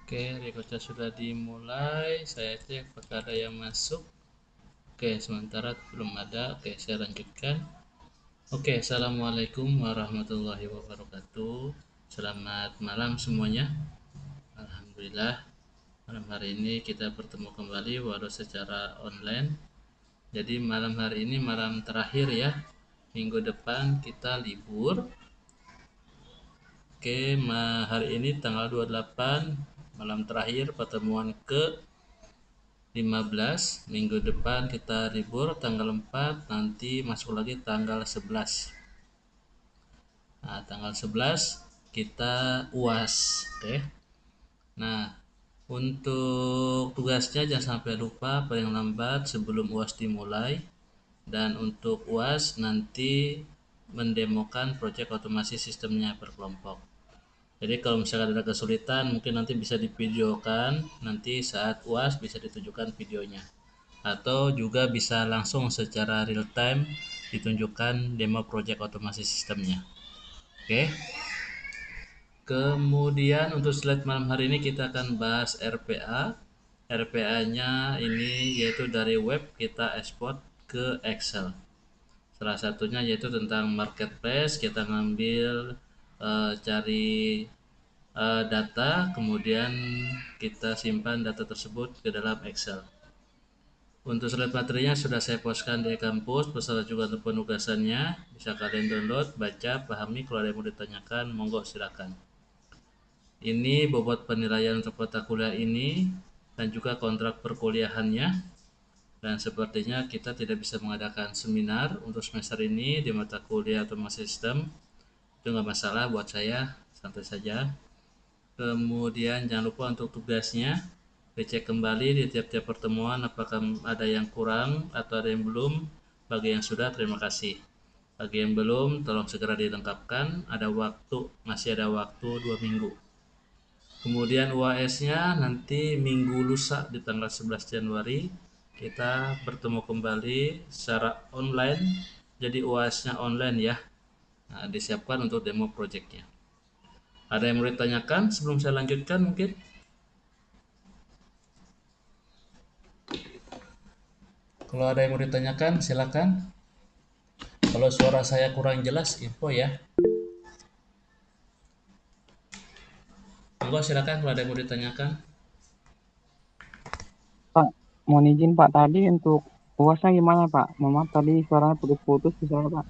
Oke, recordnya sudah dimulai. Saya cek apakah ada yang masuk. Oke, sementara belum ada. Oke, saya lanjutkan. Oke, assalamualaikum warahmatullahi wabarakatuh. Selamat malam semuanya. Alhamdulillah, malam hari ini kita bertemu kembali walau secara online. Jadi malam hari ini malam terakhir ya. Minggu depan kita libur. Oke, hari ini tanggal 28, malam terakhir pertemuan ke 15. Minggu depan kita libur tanggal 4, nanti masuk lagi tanggal 11. Nah, tanggal 11 kita UAS. Oke. Nah, untuk tugasnya jangan sampai lupa paling lambat sebelum UAS dimulai. Dan untuk UAS nanti mendemokan proyek otomasi sistemnya per kelompok. Jadi kalau misalkan ada kesulitan mungkin nanti bisa divideokan, nanti saat UAS bisa ditunjukkan videonya. Atau juga bisa langsung secara real time ditunjukkan demo project otomasi sistemnya. Oke. Kemudian untuk slide malam hari ini kita akan bahas RPA. RPA-nya ini yaitu dari web kita export ke Excel. Salah satunya yaitu tentang marketplace, kita ngambil cari data, kemudian kita simpan data tersebut ke dalam Excel. Untuk slide materinya sudah saya postkan di kampus beserta juga untuk penugasannya. Bisa kalian download, baca, pahami. Kalau ada yang mau ditanyakan, monggo silakan. Ini bobot penilaian untuk mata kuliah ini dan juga kontrak perkuliahannya. Dan sepertinya kita tidak bisa mengadakan seminar untuk semester ini di mata kuliah otomasi sistem. Itu nggak masalah buat saya, santai saja. Kemudian jangan lupa untuk tugasnya. Dicek kembali di tiap-tiap pertemuan apakah ada yang kurang atau ada yang belum. Bagi yang sudah, terima kasih. Bagi yang belum, tolong segera dilengkapkan. Masih ada waktu 2 minggu. Kemudian UAS-nya nanti minggu lusa di tanggal 11 Januari kita bertemu kembali secara online. Jadi UAS-nya online ya. Nah, disiapkan untuk demo projectnya. Ada yang mau ditanyakan sebelum saya lanjutkan mungkin? Kalau ada yang mau ditanyakan, silakan. Kalau suara saya kurang jelas, info ya. Monggo silakan kalau ada yang mau ditanyakan. Pak, mohon izin Pak, tadi untuk UASnya gimana Pak? Maaf tadi suaranya putus-putus di sana Pak.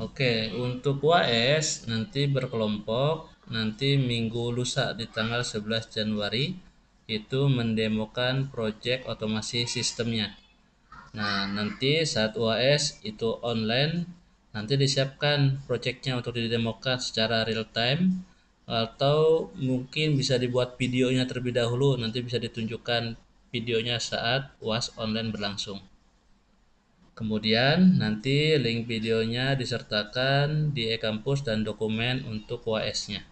Oke, untuk UAS nanti berkelompok, nanti minggu lusa di tanggal 11 Januari itu mendemokan project otomasi sistemnya. Nah, nanti saat UAS itu online, nanti disiapkan projectnya untuk didemokan secara real time atau mungkin bisa dibuat videonya terlebih dahulu, nanti bisa ditunjukkan videonya saat UAS online berlangsung. Kemudian nanti link videonya disertakan di e-kampus dan dokumen untuk UAS-nya.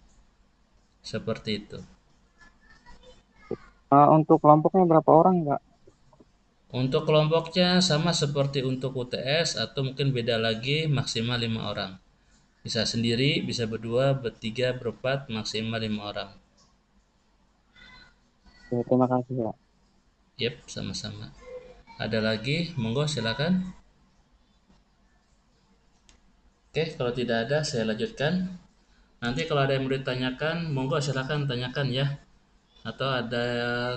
Seperti itu. Untuk kelompoknya berapa orang Pak? Untuk kelompoknya sama seperti untuk UTS atau mungkin beda lagi maksimal 5 orang. Bisa sendiri, bisa berdua, bertiga, berempat, maksimal 5 orang. Ya, terima kasih Pak. Yep, sama-sama. Ada lagi? Monggo silakan. Oke, kalau tidak ada saya lanjutkan. Nanti kalau ada yang mau ditanyakan, monggo silakan tanyakan ya. Atau ada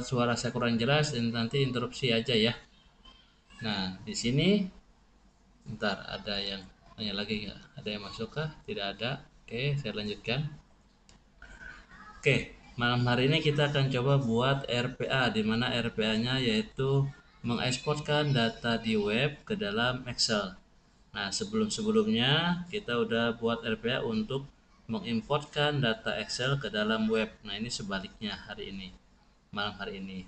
suara saya kurang jelas, nanti interupsi aja ya. Nah, di sini ntar ada yang tanya lagi nggak? Ada yang masuk kah? Tidak ada. Oke, saya lanjutkan. Oke, malam hari ini kita akan coba buat RPA, di mana RPA-nya yaitu mengeksporkan data di web ke dalam Excel. Nah, sebelum-sebelumnya kita udah buat RPA untuk mengimportkan data Excel ke dalam web. Nah, ini sebaliknya hari ini, malam hari ini.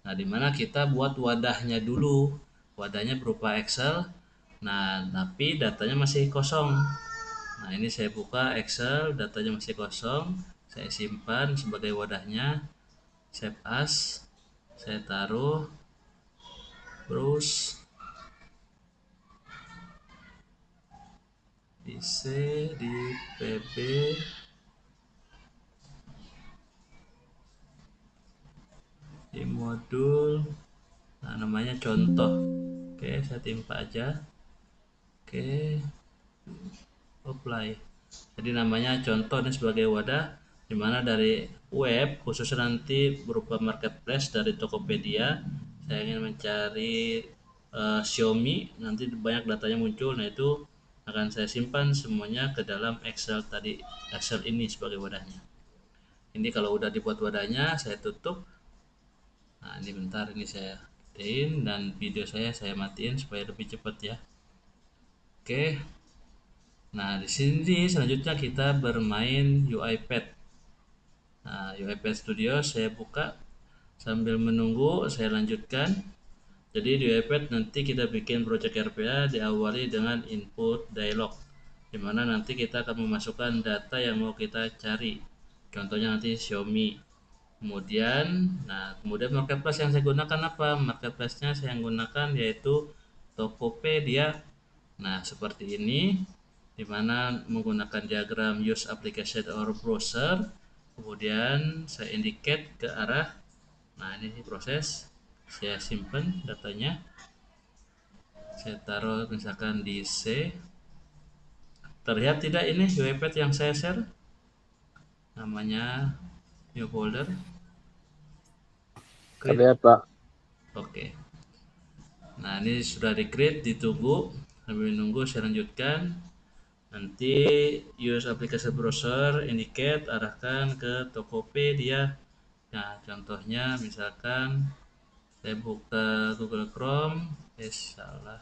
Nah, di mana kita buat wadahnya dulu. Wadahnya berupa Excel. Nah, tapi datanya masih kosong. Nah, ini saya buka Excel, datanya masih kosong. Saya simpan sebagai wadahnya. Save as. Saya taruh. Terus di C, di PB. di modul, nah namanya contoh. Oke, saya timpa aja. Oke, apply. Jadi namanya contoh ini sebagai wadah dimana dari web khususnya nanti berupa marketplace dari Tokopedia. Saya ingin mencari Xiaomi, nanti banyak datanya muncul. Nah itu akan saya simpan semuanya ke dalam Excel tadi, Excel ini sebagai wadahnya. Ini kalau udah dibuat wadahnya saya tutup. Nah ini bentar, ini saya gedein dan video saya matiin supaya lebih cepat ya. Oke. Nah, di sini selanjutnya kita bermain UiPath. Nah, UiPath Studio saya buka sambil menunggu, saya lanjutkan. Jadi di UiPath nanti kita bikin project RPA diawali dengan input dialog, di mana nanti kita akan memasukkan data yang mau kita cari. Contohnya nanti Xiaomi. Kemudian marketplace yang saya gunakan apa? Marketplace-nya saya gunakan yaitu Tokopedia. Nah, seperti ini, di mana menggunakan diagram use application or browser, kemudian saya indicate ke arah, nah ini proses, saya simpan datanya, saya taruh misalkan di C. Terlihat tidak ini UiPath yang saya share? Namanya new folder. Create. Terlihat, Pak. Oke. Nah, ini sudah di-create, ditunggu sambil menunggu, saya lanjutkan. Nanti use aplikasi browser, indicate, arahkan ke Tokopedia. Nah, contohnya misalkan saya buka Google Chrome, salah.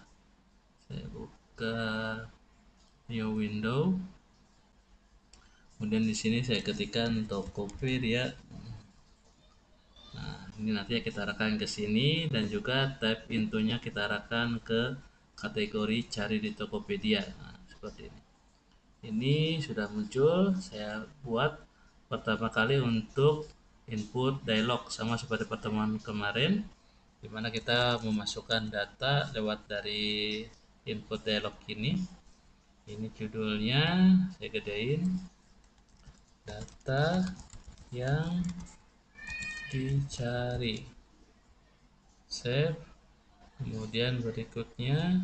Saya buka new window. Kemudian di sini saya ketikkan Tokopedia. Nah, ini nanti kita arahkan ke sini dan juga tab intonya kita arahkan ke kategori cari di Tokopedia. Nah, seperti ini. Ini sudah muncul, saya buat pertama kali untuk input dialog sama seperti pertemuan kemarin, di mana kita memasukkan data lewat dari input dialog ini. Ini judulnya, saya gedein, data yang dicari. Save. Kemudian berikutnya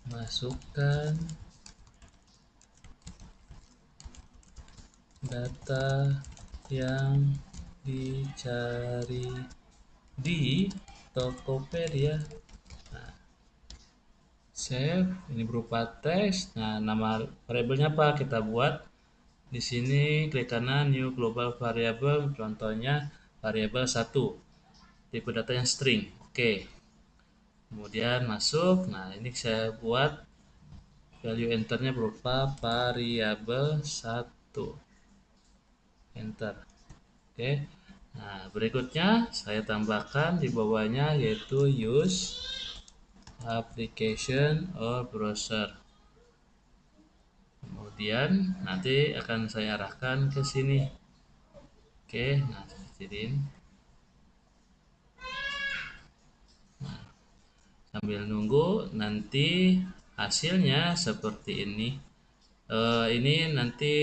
masukkan data yang dicari di Tokopedia. Nah, save, ini berupa teks. Nah, nama variabelnya apa? Kita buat di sini, klik kanan new global variable, contohnya variabel 1. Tipe data yang string. Oke. Kemudian masuk. Nah, ini saya buat value enternya berupa variabel 1. Enter. Oke. Nah, berikutnya saya tambahkan di bawahnya yaitu use application or browser. Kemudian nanti akan saya arahkan ke sini. Oke, nah sini. Nah, sambil nunggu nanti hasilnya seperti ini. Ini nanti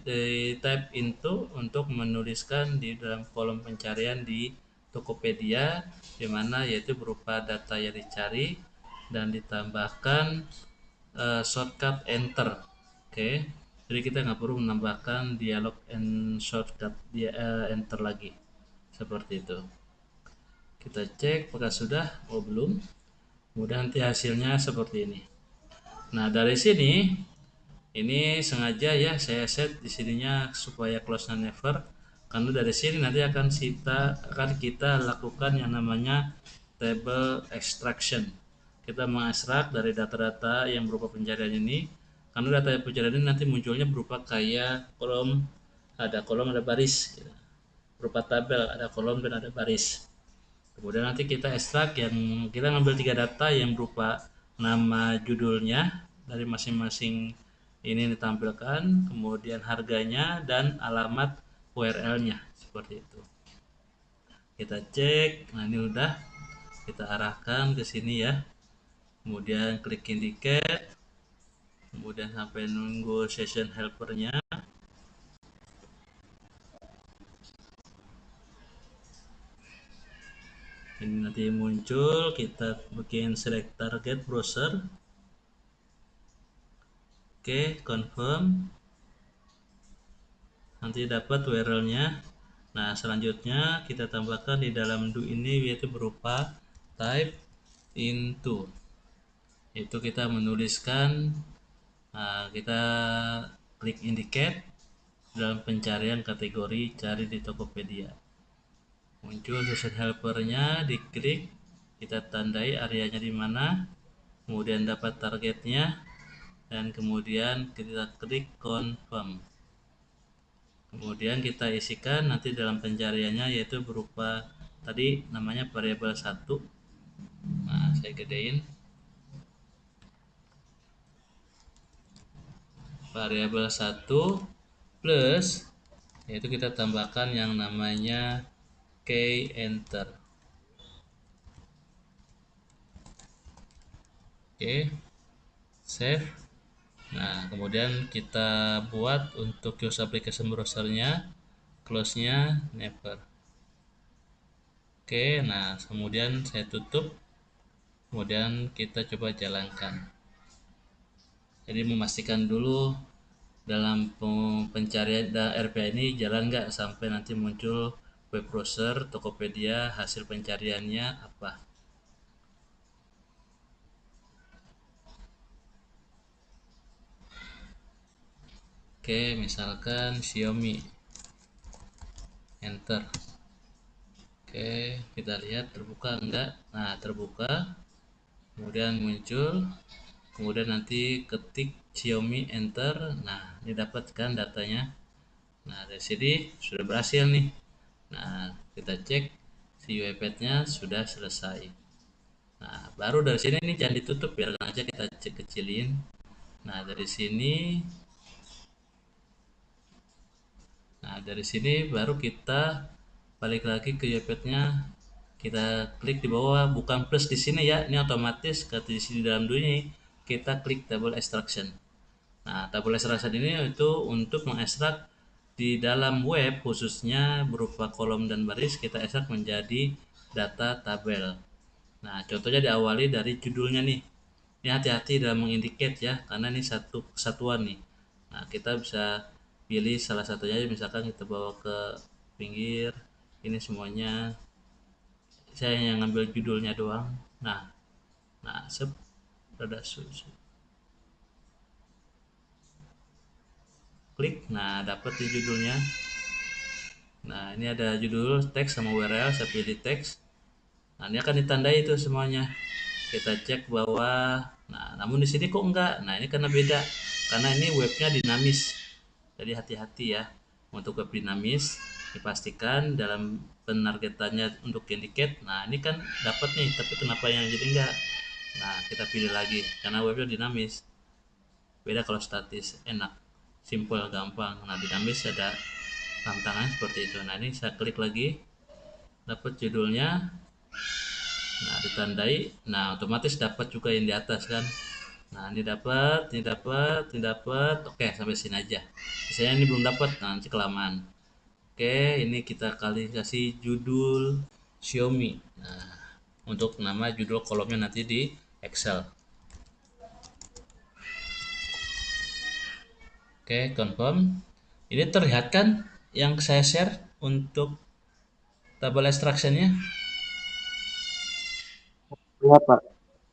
di type into untuk menuliskan di dalam kolom pencarian di Tokopedia, di mana yaitu berupa data yang dicari dan ditambahkan shortcut enter. Oke, jadi kita nggak perlu menambahkan dialog and shortcut enter lagi seperti itu. Kita cek apakah sudah, oh belum. Kemudian nanti hasilnya seperti ini. Nah, dari sini ini sengaja ya saya set di sininya supaya close and never, karena dari sini nanti akan kita lakukan yang namanya table extraction. Kita mengekstrak dari data-data yang berupa pencarian ini, karena data pencarian ini nanti munculnya berupa kayak kolom ada baris gitu. Berupa tabel, ada kolom dan ada baris. Kemudian nanti kita ekstrak, yang kita ngambil 3 data yang berupa nama judulnya dari masing-masing ini ditampilkan, kemudian harganya dan alamat URL-nya seperti itu. Kita cek, nah ini udah kita arahkan ke sini ya. Kemudian klik indicate, kemudian sampai nunggu session helpernya. Ini nanti muncul, kita bikin select target browser. Oke, confirm. Nanti dapat URL-nya. Nah, selanjutnya kita tambahkan di dalam do ini yaitu berupa type into. Itu kita menuliskan, kita klik indicate dalam pencarian kategori cari di Tokopedia. Muncul session helpernya, diklik, kita tandai areanya di mana, kemudian dapat targetnya, dan kemudian kita klik confirm. Kemudian kita isikan nanti dalam pencariannya yaitu berupa tadi namanya variabel 1. Nah, saya gedein. Variabel 1 plus yaitu kita tambahkan yang namanya key enter. Oke, save. Nah, kemudian kita buat untuk use application browsernya, close-nya never. Oke, nah kemudian saya tutup, kemudian kita coba jalankan. Jadi memastikan dulu dalam pencarian RPA ini jalan nggak sampai nanti muncul web browser Tokopedia hasil pencariannya apa. Oke, misalkan Xiaomi, enter. Oke, kita lihat terbuka enggak. Nah, terbuka, kemudian muncul, kemudian nanti ketik Xiaomi, enter. Nah, ini dapatkan datanya. Nah, dari sini sudah berhasil nih. Nah, kita cek si UiPath-nya sudah selesai. Nah, baru dari sini nih jangan ditutup, biarkan aja kita cek kecilin. Nah, dari sini, baru kita balik lagi ke UiPath-nya. Kita klik di bawah, bukan plus di sini ya, ini otomatis kata di sini dalam dunia kita klik table extraction. Nah, table extraction ini itu untuk mengekstrak di dalam web khususnya berupa kolom dan baris kita ekstrak menjadi data tabel. Nah, contohnya diawali dari judulnya nih. Ini hati-hati dalam mengindicate ya, karena ini satu kesatuan nih. Nah, kita bisa pilih salah satunya, misalkan kita bawa ke pinggir, ini semuanya saya yang ngambil judulnya doang. Nah, rada klik, nah dapat di judulnya. Nah, ini ada judul, teks sama URL, saya pilih teks. Nah, ini akan ditandai itu semuanya. Kita cek bawah. Nah, namun di sini kok enggak? Nah, ini karena beda. Karena ini webnya dinamis. Jadi hati-hati ya. Untuk web dinamis, dipastikan dalam penargetannya untuk indicate. Nah, ini kan dapat nih, tapi kenapa yang jadi enggak? Nah, kita pilih lagi karena webnya dinamis. Beda kalau statis, enak, simple, gampang. Nah, dinamis ada tantangan seperti itu. Nah, ini saya klik lagi, dapat judulnya. Nah, ditandai. Nah, otomatis dapat juga yang di atas kan. Nah, ini dapat, ini dapat, ini dapat. Oke, sampai sini aja. Misalnya ini belum dapat, nah, nanti kelamaan. Oke, ini kita kali kasih judul Xiaomi. Nah, untuk nama judul kolomnya nanti di Excel. Oke, confirm. Ini terlihat kan yang saya share untuk tabel extraction-nya? Iya, Pak.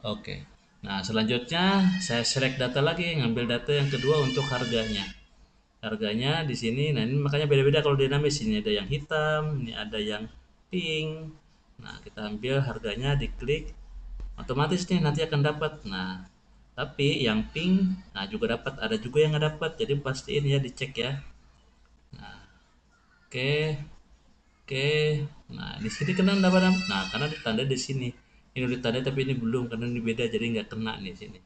Oke. Nah, selanjutnya saya select data lagi, ngambil data yang kedua untuk harganya. Harganya di sini, nah ini makanya beda-beda kalau dinamis. Ini ada yang hitam, ini ada yang pink. Nah, kita ambil harganya, diklik, otomatis nih nanti akan dapat. Nah, tapi yang pink, nah juga dapat, ada juga yang nggak dapat. Jadi pastiin ya, dicek ya. Nah, oke, oke. Nah, di sini kena dapat. Nah, karena ditanda di sini. Ini udah ditanda tapi ini belum karena ini beda jadi nggak kena nih sini.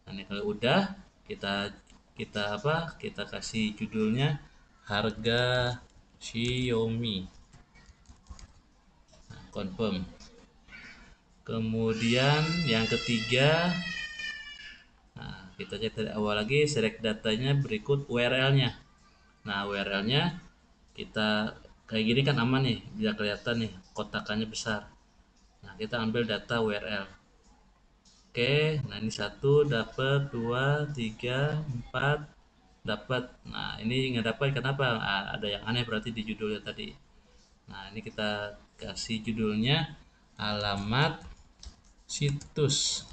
Nah, ini kalau udah kita kita apa? Kita kasih judulnya harga Xiaomi. Nah, confirm. Kemudian yang ketiga, nah kita cek dari awal lagi, select datanya, berikut URL-nya. Nah, URL-nya kita kayak gini kan aman nih, bisa kelihatan nih kotakannya besar. kita ambil data URL. Oke, nah ini 1 dapat, 2, 3, 4 dapat. Nah, ini nggak dapat kenapa? Ada yang aneh berarti di judulnya tadi. Nah, ini kita kasih judulnya alamat situs.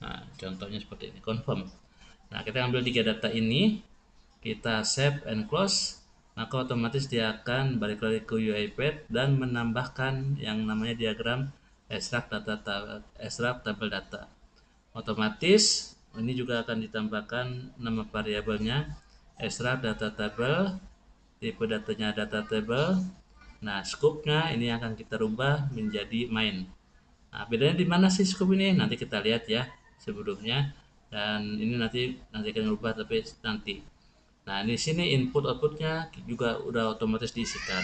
Nah, contohnya seperti ini, confirm. Nah, kita ambil 3 data ini, kita save and close, maka otomatis dia akan balik lagi ke UiPath dan menambahkan yang namanya diagram extract tabel data. Otomatis ini juga akan ditambahkan nama variabelnya extract data table, tipe datanya data table. Nah, scope-nya ini akan kita rubah menjadi main. Nah, bedanya di mana sih scope ini? Nanti kita lihat ya sebelumnya. Dan ini nanti akan berubah tapi nanti. Nah, di sini input outputnya juga udah otomatis diisikan.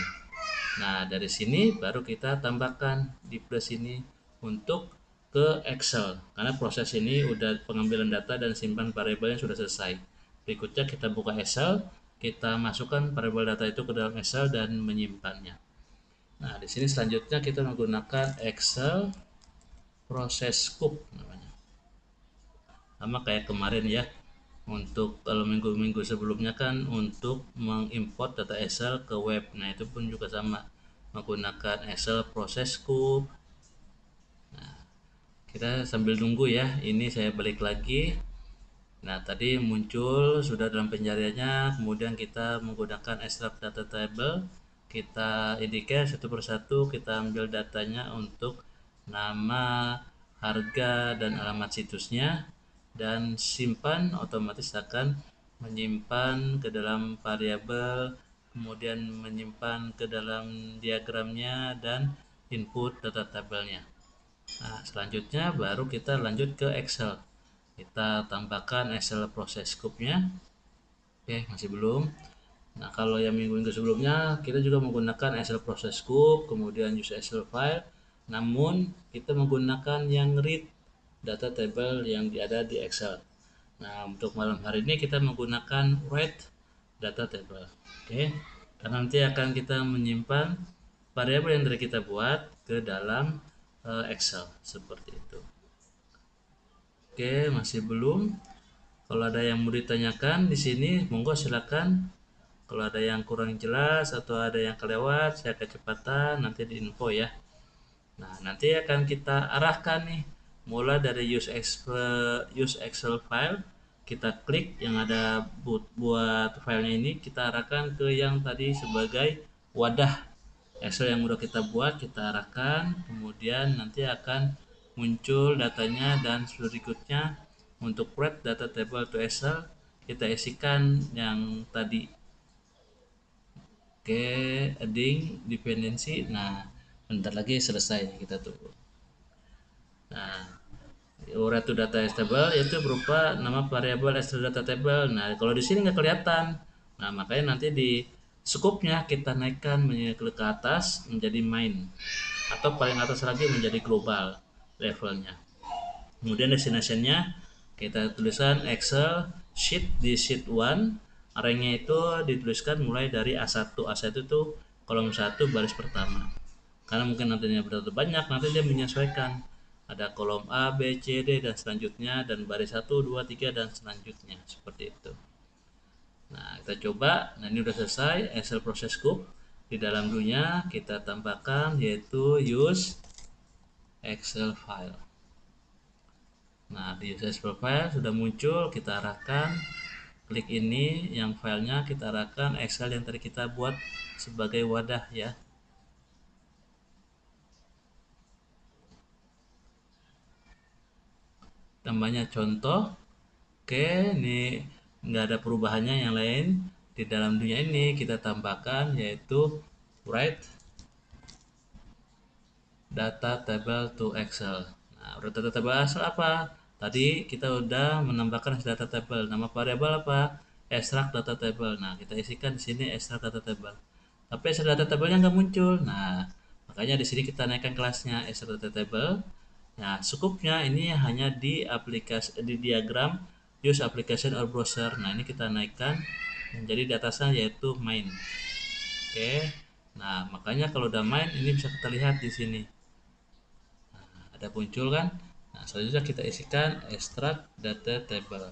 Nah, dari sini baru kita tambahkan di plus ini untuk ke Excel. Karena proses ini udah pengambilan data dan simpan variabelnya sudah selesai. Berikutnya kita buka Excel, kita masukkan variabel data itu ke dalam Excel dan menyimpannya. Nah, di sini selanjutnya kita menggunakan Excel Process Scope namanya. Sama kayak kemarin ya. Untuk kalau minggu-minggu sebelumnya kan untuk mengimport data Excel ke web. Nah, itu pun juga sama menggunakan Excel Process Scope. Kita sambil nunggu ya, ini saya balik lagi. Nah, tadi muncul sudah dalam pencariannya, kemudian kita menggunakan extract data table, kita indicate satu persatu, kita ambil datanya untuk nama, harga, dan alamat situsnya, dan simpan otomatis akan menyimpan ke dalam variabel, kemudian menyimpan ke dalam diagramnya dan input data tabelnya. Nah, selanjutnya baru kita lanjut ke Excel. Kita tambahkan Excel proses scope-nya. Oke, masih belum. Nah, kalau yang minggu-minggu sebelumnya kita juga menggunakan Excel proses scope, kemudian use Excel file. Namun kita menggunakan yang read data table yang ada di Excel. Nah, untuk malam hari ini kita menggunakan write data table. Oke. Karena nanti akan kita menyimpan variabel yang dari kita buat ke dalam Excel seperti itu. Oke, masih belum. Kalau ada yang mau ditanyakan di sini, monggo silakan. Kalau ada yang kurang jelas atau ada yang kelewat, saya kecepatan nanti di info ya. Nah, nanti akan kita arahkan nih, mulai dari use Excel file, kita klik yang ada buat filenya ini, kita arahkan ke yang tadi sebagai wadah Excel yang udah kita buat, kita arahkan, kemudian nanti akan muncul datanya dan berikutnya untuk create data table to Excel kita isikan yang tadi. Oke, adding dependency. Nah, bentar lagi selesai, kita tunggu. Nah, URL to data table itu berupa nama variabel Excel data table. Nah, kalau di sini nggak kelihatan. Nah, makanya nanti di scope-nya kita naikkan ke atas menjadi main atau paling atas lagi menjadi global levelnya. Kemudian destination-nya kita tuliskan Excel sheet di sheet 1. Arrangnya itu dituliskan mulai dari A1. A1 itu kolom 1 baris pertama. Karena mungkin nantinya berapa banyak, nanti dia menyesuaikan. Ada kolom A, B, C, D dan selanjutnya dan baris 1, 2, 3 dan selanjutnya seperti itu. Nah, kita coba. Nah, ini sudah selesai Excel Process Scope. Di dalam dunia kita tambahkan yaitu use Excel file. Nah, di use Excel file sudah muncul, kita arahkan klik ini yang filenya, kita arahkan Excel yang tadi kita buat sebagai wadah ya. Tambahnya contoh. Oke, ini nggak ada perubahannya yang lain. Di dalam dunia ini kita tambahkan yaitu write data table to Excel. Nah, data table Excel apa? Tadi kita udah menambahkan data table. Nama variabel apa? Extract data table. Nah, kita isikan di sini extract data table. Tapi extract data table-nya nggak muncul. Nah, makanya di sini kita naikkan kelasnya extract data table. Nah, cukupnya ini hanya di aplikasi di diagram use application or browser. Nah, ini kita naikkan menjadi di atasnya yaitu main. Oke. Nah, makanya kalau udah main ini bisa kita lihat di sini. ada muncul kan. Nah, selanjutnya kita isikan extract data table.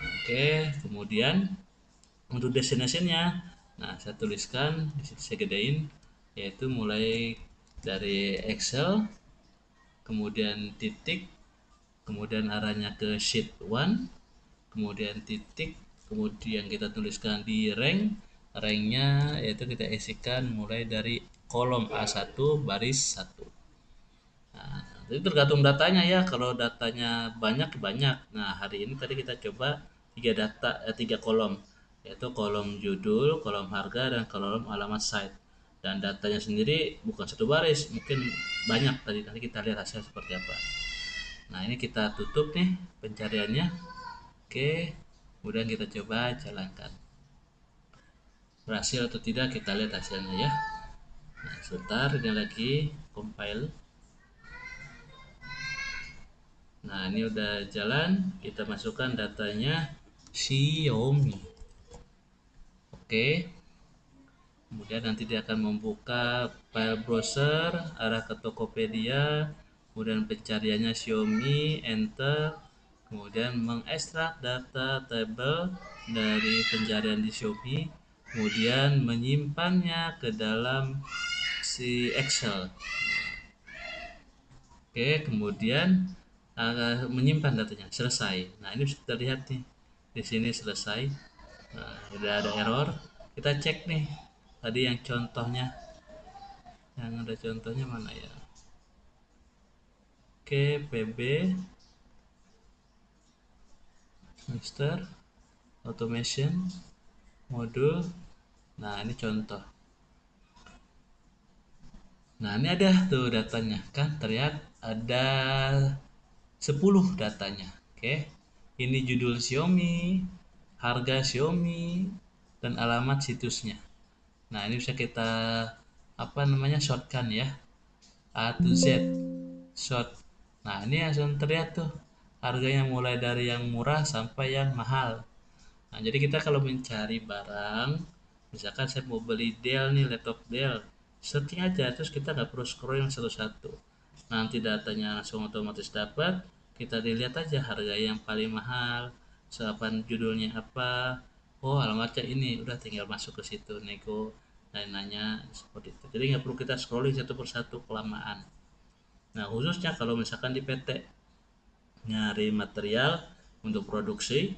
Oke, kemudian untuk destination-nya, nah saya tuliskan di sini, saya gedein, yaitu mulai dari Excel, kemudian titik, kemudian arahnya ke sheet 1, kemudian titik, kemudian kita tuliskan di ranknya yaitu kita isikan mulai dari kolom A1 baris 1. Nah, itu tergantung datanya ya. Kalau datanya banyak banyak. Nah, hari ini tadi kita coba tiga kolom, yaitu kolom judul, kolom harga, dan kolom alamat site. Dan datanya sendiri bukan satu baris, mungkin banyak tadi. Nanti kita lihat hasil seperti apa. Nah, ini kita tutup nih pencariannya. Oke, kemudian kita coba jalankan. Berhasil atau tidak kita lihat hasilnya ya. Nah, sebentar ini lagi compile. Nah, ini udah jalan, kita masukkan datanya Xiaomi. Oke. Kemudian nanti dia akan membuka file browser, arah ke Tokopedia, kemudian pencariannya Xiaomi, enter, kemudian mengekstrak data table dari pencarian di Xiaomi, kemudian menyimpannya ke dalam si Excel. Oke, kemudian menyimpan datanya, selesai. Nah, ini bisa terlihat nih, di sini selesai. Nah, udah ada error. Kita cek nih, tadi yang contohnya, yang ada contohnya mana ya? Oke, PB, Mister, Automation, Modul. Nah, ini contoh. Nah, ini ada tuh datanya, kan terlihat ada 10 datanya. Oke. Ini judul Xiaomi, harga Xiaomi, dan alamat situsnya. Nah, ini bisa kita apa namanya shortkan ya. A to Z short. Nah, ini langsung terlihat tuh harganya mulai dari yang murah sampai yang mahal. Nah, jadi kita kalau mencari barang, misalkan saya mau beli Dell nih, laptop Dell, searching aja, terus kita nggak perlu scroll yang satu-satu. Nanti datanya langsung otomatis dapat, kita dilihat aja harga yang paling mahal, siapa judulnya apa, oh alamatnya ini, udah tinggal masuk ke situ, nego, dan nanya seperti itu. Jadi nggak perlu kita scrolling satu persatu kelamaan. Nah, khususnya kalau misalkan di PT nyari material untuk produksi,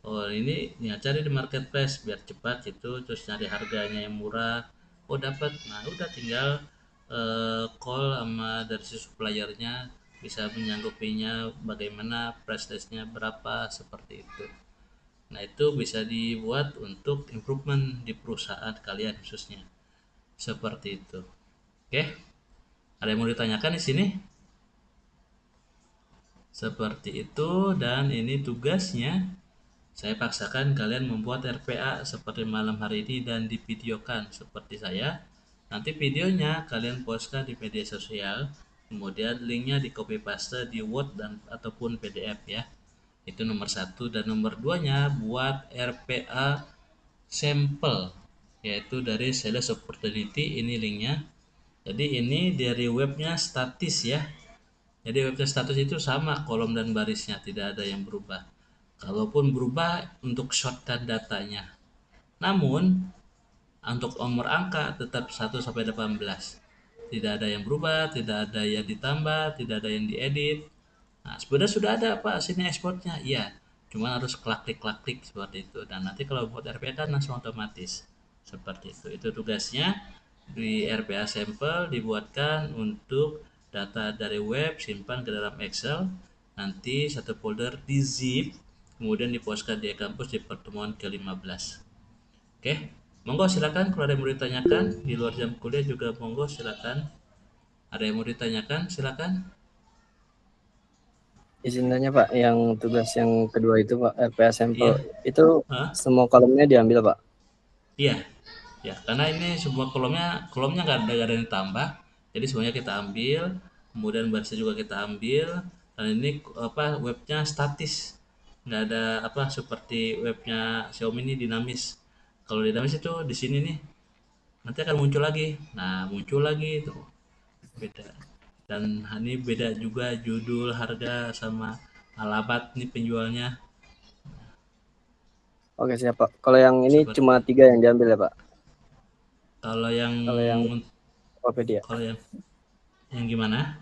oh ini ya cari di marketplace biar cepat gitu, terus nyari harganya yang murah, oh dapat. Nah, udah tinggal call sama dari si suppliernya, bisa menyanggupinya bagaimana, price listnya berapa, seperti itu. Nah, itu bisa dibuat untuk improvement di perusahaan kalian khususnya, seperti itu. Oke, ada yang mau ditanyakan di sini? Seperti itu, dan ini tugasnya. Saya paksakan kalian membuat RPA seperti malam hari ini dan divideokan seperti saya. Nanti videonya kalian postkan di media sosial, kemudian linknya di copy paste di Word dan ataupun PDF ya. Itu nomor satu, dan nomor duanya buat RPA sampel, yaitu dari sales opportunity. Ini linknya. Jadi ini dari webnya statis ya. Jadi website status itu sama kolom dan barisnya, tidak ada yang berubah. Kalaupun berubah untuk shortcut datanya. Namun untuk nomor angka tetap 1 sampai 18. Tidak ada yang berubah, tidak ada yang ditambah, tidak ada yang diedit. Nah, sebenarnya sudah ada Pak sini ekspornya. Iya, cuma harus klik-klik seperti itu. Dan nanti kalau buat RPA kan langsung otomatis. Seperti itu. Itu tugasnya di RPA sampel dibuatkan untuk data dari web simpan ke dalam Excel. Nanti satu folder di zip, kemudian dipostkan di kampus di pertemuan ke-15. Oke, monggo silakan kalau ada yang mau ditanyakan di luar jam kuliah juga monggo silakan. Ada yang mau ditanyakan silakan. Izin tanya Pak, yang tugas yang kedua itu Pak, RPA sampel, Iya. itu Hah? semua kolomnya diambil Pak? Iya. Ya, karena ini semua kolomnya nggak ada yang tambah. Jadi semuanya kita ambil, kemudian barisnya juga kita ambil, dan ini apa webnya statis, nggak ada apa seperti webnya Xiaomi ini dinamis. Kalau dinamis itu di sini nih nanti akan muncul lagi, nah muncul lagi itu beda. Dan ini beda juga judul, harga, sama alamat nih penjualnya. Oke siap Pak. Kalau yang ini Seperti cuma 3 yang diambil ya Pak? kalau yang Kalau yang Tokopedia. kalau yang gimana?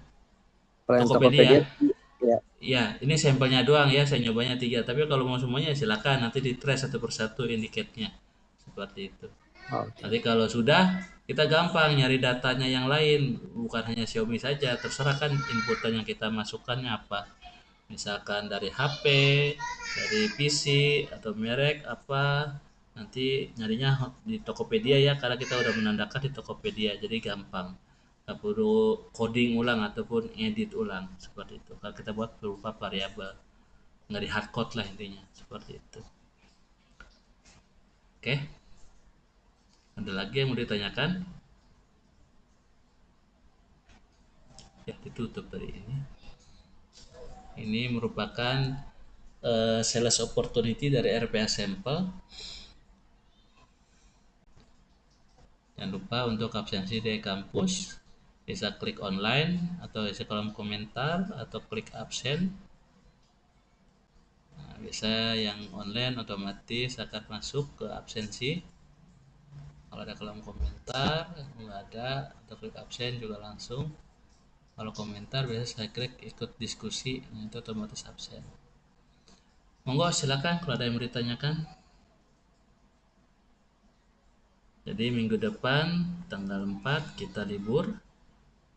Kalau yang Tokopedia. Tokopedia ya. Ya, ini sampelnya doang ya, saya nyobanya 3. Tapi kalau mau semuanya silakan, nanti di trace satu persatu indicate-nya. Seperti itu. Oke. Nanti kalau sudah, kita gampang nyari datanya yang lain, bukan hanya Xiaomi saja. Terserah kan inputan yang kita masukkannya apa. Misalkan dari HP, dari PC, atau merek apa. Nanti nyarinya di Tokopedia ya, karena kita udah menandakan di Tokopedia, jadi gampang. Nggak perlu coding ulang ataupun edit ulang seperti itu. Kalau kita buat berupa variabel, nggak di hardcode lah intinya seperti itu. Oke, ada lagi yang mau ditanyakan? Ya, ditutup tadi ini. Ini merupakan sales opportunity dari RPA Sampel. Jangan lupa untuk absensi dari kampus, bisa klik online atau isi kolom komentar atau klik absen. Nah, bisa yang online otomatis akan masuk ke absensi. Kalau ada kolom komentar nggak ada, atau klik absen juga langsung. Kalau komentar biasa saya klik ikut diskusi, nah itu otomatis absen. Monggo silakan kalau ada yang mau ditanyakan. Jadi minggu depan tanggal 4 kita libur.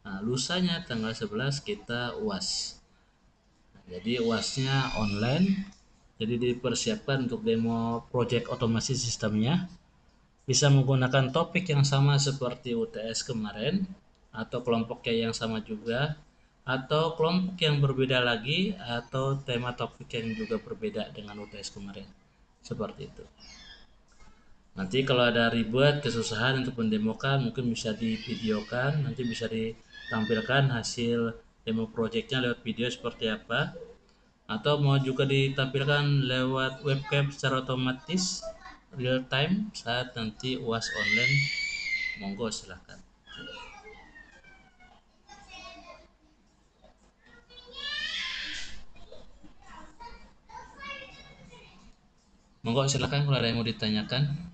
Nah, lusanya tanggal 11 kita UAS. Nah, jadi UASnya online. Jadi dipersiapkan untuk demo project otomasi sistemnya. Bisa menggunakan topik yang sama seperti UTS kemarin, atau kelompoknya yang sama juga, atau kelompok yang berbeda lagi, atau tema topik yang juga berbeda dengan UTS kemarin. Seperti itu. Nanti kalau ada ribet, kesusahan untuk mendemokan, mungkin bisa divideokan, nanti bisa ditampilkan hasil demo projectnya lewat video seperti apa, atau mau juga ditampilkan lewat webcam secara otomatis real time saat nanti UAS online. Monggo silahkan. Monggo silahkan kalau ada yang mau ditanyakan.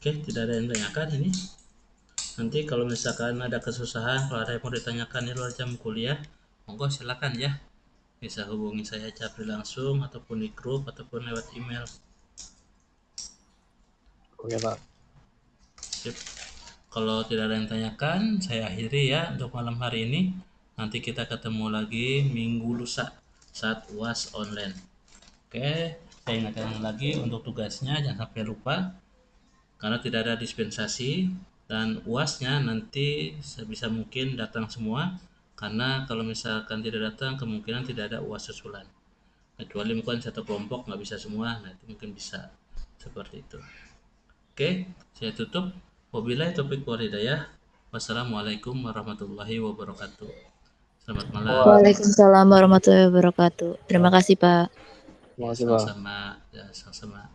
Oke, tidak ada yang ditanyakan ini. Nanti kalau misalkan ada kesusahan, kalau ada yang mau ditanyakan di luar jam kuliah, monggo silakan ya. Bisa hubungi saya Capri langsung, ataupun di grup, ataupun lewat email. Oke Pak. Sip. Kalau tidak ada yang tanyakan, saya akhiri ya untuk malam hari ini. Nanti kita ketemu lagi minggu lusa saat UAS online. Oke, saya ingatkan lagi untuk tugasnya jangan sampai lupa. Karena tidak ada dispensasi, dan UASnya nanti sebisa mungkin datang semua. Karena kalau misalkan tidak datang, kemungkinan tidak ada UAS susulan. Kecuali mungkin satu kelompok nggak bisa semua, nah itu mungkin bisa seperti itu. Oke, saya tutup. Wabillahi taufiq wal hidayah. Wassalamualaikum warahmatullahi wabarakatuh. Selamat malam. Waalaikumsalam warahmatullahi wabarakatuh. Terima kasih Pak. Terima kasih Pak. Sama-sama. Ya, sama-sama.